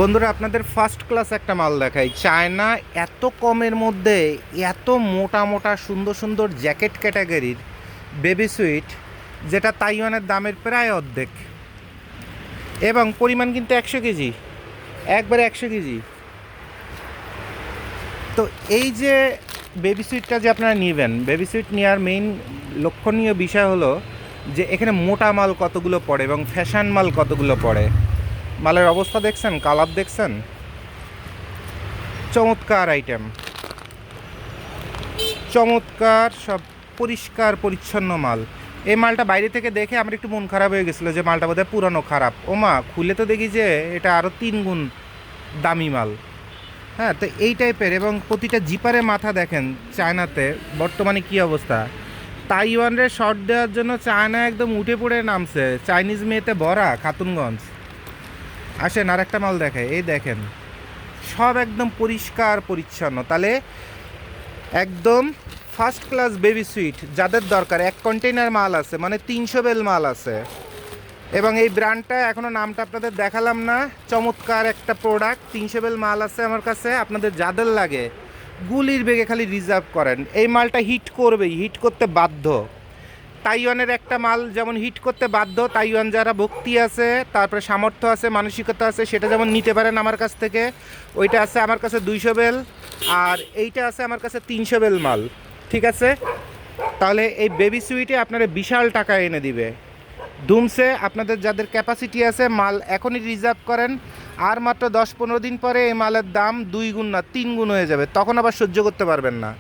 বন্ধুরা আপনাদের first class একটা মাল দেখাই। চায়না এত কমের মধ্যে এত মোটা মোটা সুন্দর সুন্দর জ্যাকেট ক্যাটাগরির বেবি সুইট, যেটা তাইওয়ানের দামের প্রায় অর্ধেক, এবং পরিমাণ কিন্তু 100 কেজি, একবারে 100 কেজি। তো এই যে বেবি সুইটটা যে আপনারা নেবেন, বেবি সুইট নেওয়ার মেইন লক্ষণীয় বিষয় হলো যে এখানে মোটা মাল কতগুলো পড়ে এবং ফ্যাশন মাল কতগুলো পড়ে। মালের অবস্থা দেখছেন, কালার দেখছেন, চমৎকার আইটেম, চমৎকার সব পরিষ্কার পরিচ্ছন্ন মাল। এই মালটা বাইরে থেকে দেখে আমার একটু মন খারাপ হয়ে গেছিলো যে মালটা বোধহয় পুরানো খারাপ। ওমা, খুলে তো দেখি যে এটা আরও 3 গুণ দামি মাল। হ্যাঁ, তো এই টাইপের, এবং প্রতিটা জিপারে মাথা দেখেন চায়নাতে বর্তমানে কী অবস্থা। তাইওয়ানের শর্ট দেওয়ার জন্য চায়না একদম উঠে পড়ে নামছে, চাইনিজ মেয়েতে ভরা খাতুনগঞ্জ। আসেন আর একটা মাল দেখে, এই দেখেন সব একদম পরিষ্কার পরিচ্ছন্ন। তাহলে একদম ফার্স্ট ক্লাস বেবি সুইট যাদের দরকার, 1 কন্টেইনার মাল আছে, মানে 300 বেল মাল আছে। এবং এই ব্র্যান্ডটা এখনও নামটা আপনাদের দেখালাম না, চমৎকার একটা প্রোডাক্ট, 300 বেল মাল আছে আমার কাছে। আপনাদের যাদের লাগে গুলির বেগে খালি রিজার্ভ করেন, এই মালটা হিট করবেই, হিট করতে বাধ্য। তাইওয়ানের একটা মাল যেমন হিট করতে বাধ্য, তাইওয়ান যারা ভক্তি আছে, তারপরে সামর্থ্য আছে, মানসিকতা আছে, সেটা যেমন নিতে পারেন আমার কাছ থেকে। ওইটা আছে আমার কাছে 200 বেল, আর এইটা আছে আমার কাছে 300 বেল মাল। ঠিক আছে, তাহলে এই বেবি সুইটে আপনারা বিশাল টাকা এনে দিবে ধুমসে। আপনাদের যাদের ক্যাপাসিটি আছে মাল এখনই রিজার্ভ করেন, আর মাত্র 10-15 দিন পরে এই মালের দাম 2 গুণ না 3 গুণ হয়ে যাবে, তখন আবার সহ্য করতে পারবেন না।